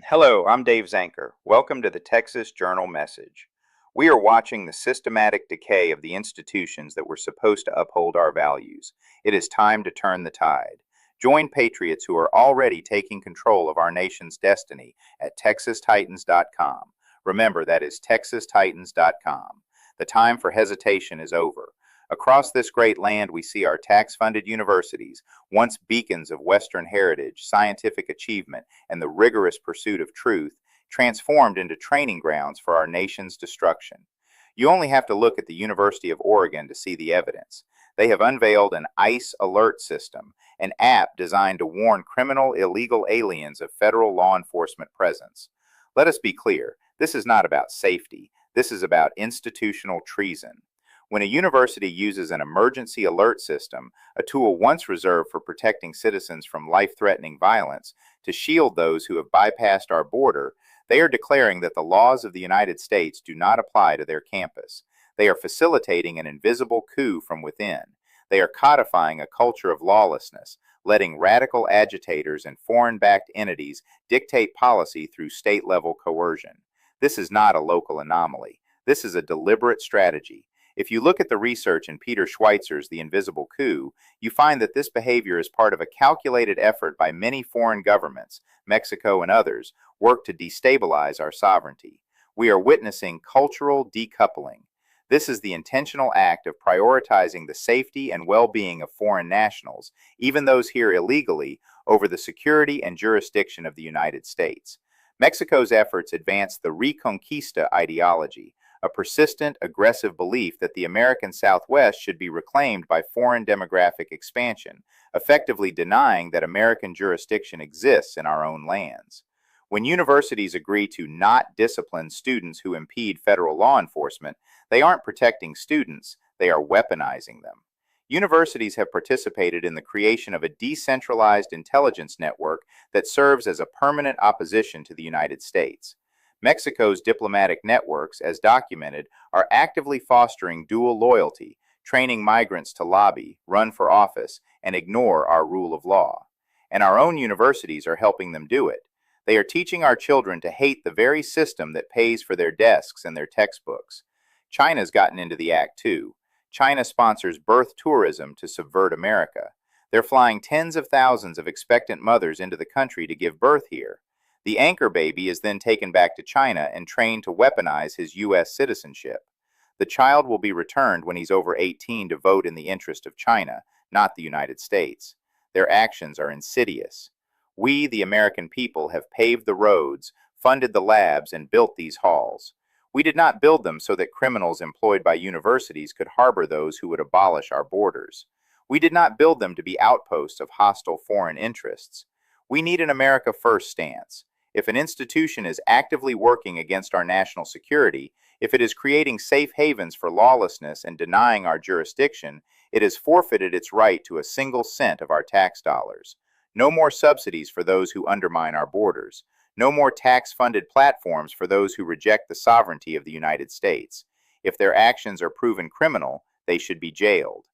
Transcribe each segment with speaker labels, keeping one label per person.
Speaker 1: Hello, I'm Dave Zanker. Welcome to the Texas Journal Message. We are watching the systematic decay of the institutions that were supposed to uphold our values. It is time to turn the tide. Join patriots who are already taking control of our nation's destiny at texastitans.com. Remember, that is texastitans.com. The time for hesitation is over. Across this great land, we see our tax-funded universities, once beacons of Western heritage, scientific achievement, and the rigorous pursuit of truth, transformed into training grounds for our nation's destruction. You only have to look at the University of Oregon to see the evidence. They have unveiled an ICE alert system, an app designed to warn criminal illegal aliens of federal law enforcement presence. Let us be clear, this is not about safety. This is about institutional treason. When a university uses an emergency alert system, a tool once reserved for protecting citizens from life-threatening violence, to shield those who have bypassed our border, they are declaring that the laws of the United States do not apply to their campus. They are facilitating an invisible coup from within. They are codifying a culture of lawlessness, letting radical agitators and foreign-backed entities dictate policy through state-level coercion. This is not a local anomaly. This is a deliberate strategy. If you look at the research in Peter Schweitzer's The Invisible Coup, you find that this behavior is part of a calculated effort by many foreign governments, Mexico and others, work to destabilize our sovereignty. We are witnessing cultural decoupling. This is the intentional act of prioritizing the safety and well-being of foreign nationals, even those here illegally, over the security and jurisdiction of the United States. Mexico's efforts advance the Reconquista ideology, a persistent, aggressive belief that the American Southwest should be reclaimed by foreign demographic expansion, effectively denying that American jurisdiction exists in our own lands. When universities agree to not discipline students who impede federal law enforcement, they aren't protecting students, they are weaponizing them. Universities have participated in the creation of a decentralized intelligence network that serves as a permanent opposition to the United States. Mexico's diplomatic networks, as documented, are actively fostering dual loyalty, training migrants to lobby, run for office, and ignore our rule of law. And our own universities are helping them do it. They are teaching our children to hate the very system that pays for their desks and their textbooks. China's gotten into the act too. China sponsors birth tourism to subvert America. They're flying tens of thousands of expectant mothers into the country to give birth here. The anchor baby is then taken back to China and trained to weaponize his U.S. citizenship. The child will be returned when he's over 18 to vote in the interest of China, not the United States. Their actions are insidious. We, the American people, have paved the roads, funded the labs, and built these halls. We did not build them so that criminals employed by universities could harbor those who would abolish our borders. We did not build them to be outposts of hostile foreign interests. We need an America First stance. If an institution is actively working against our national security, if it is creating safe havens for lawlessness and denying our jurisdiction, it has forfeited its right to a single cent of our tax dollars. No more subsidies for those who undermine our borders. No more tax-funded platforms for those who reject the sovereignty of the United States. If their actions are proven criminal, they should be jailed.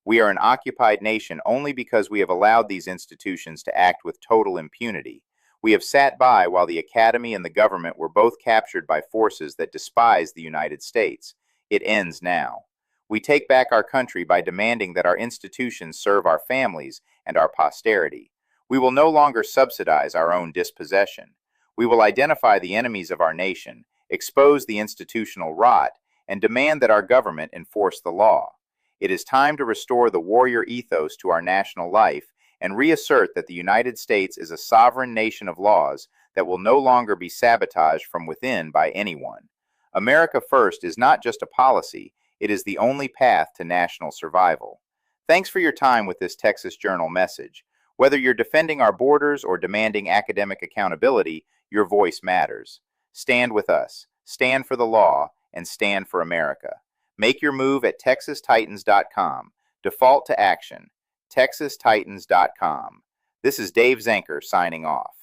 Speaker 1: We are an occupied nation only because we have allowed these institutions to act with total impunity. We have sat by while the academy and the government were both captured by forces that despise the United States. It ends now. We take back our country by demanding that our institutions serve our families and our posterity. We will no longer subsidize our own dispossession. We will identify the enemies of our nation, expose the institutional rot, and demand that our government enforce the law. It is time to restore the warrior ethos to our national life and reassert that the United States is a sovereign nation of laws that will no longer be sabotaged from within by anyone. America First is not just a policy, it is the only path to national survival. Thanks for your time with this Texas Journal message. Whether you're defending our borders or demanding academic accountability, your voice matters. Stand with us, stand for the law, and stand for America. Make your move at texastitans.com. Default to action. texastitans.com. This is Dave Zanker signing off.